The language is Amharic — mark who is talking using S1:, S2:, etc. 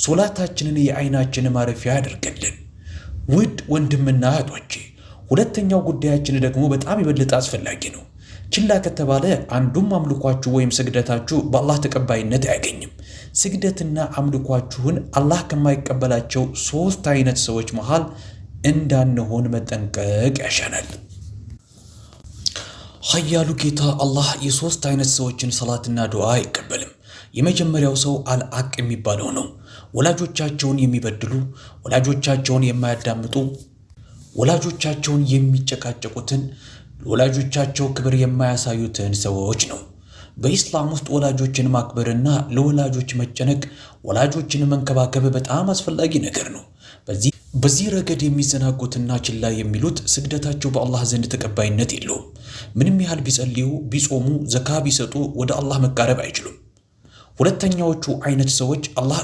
S1: ሶላታችንን የአይናችን ማረፊያ ያድርግልን። ውድ ወንድምና እህቶቼ ሁለተኛው ጉዳያችን ደግሞ በጣም የበለጠ አስፈላጊ ነው። ችላ ከተባለ አንዱም አምልኳችሁ ወይም ስግደታችሁ በአላህ ተቀባይነት አያገኝም። ስግደትና አምልኳችሁን አላህ ከማይቀበላቸው 3 አይነት ሰዎች መሃል እንዳንሆን መጠንቀቅ ያሻናል። ኃያሉ ጌታ አላህ የ3 አይነት ሰዎችን ሰላትና ዱዓ አይቀበልም። የመጀመሪያው ሰው አልአቅ የሚባለው ነው። ወላጆቻቸውን የሚበድሉ፣ ወላጆቻቸውን የማያዳምጡ፣ ወላጆቻቸውን የሚጨቃጨቁትን፣ ወላጆቻቸው ክብር የማያሳዩትን ሰዎች ነው። በኢስላም ውስጥ ወላጆችን ማክበርና ለወላጆች መጨነቅ፣ ወላጆችን መንከባከብ በጣም አስፈላጊ ነገር ነው። በዚህ ረገድ የሚዘናጉትና ችላ የሚሉት ስግደታቸው በአላህ ዘንድ ተቀባይነት የለውም። ምንም ያህል ቢጸልዩ፣ ቢጾሙ፣ ዘካ ቢሰጡ ወደ አላህ መቃረብ አይችሉም። ሁለተኛዎቹ አይነት ሰዎች አላህ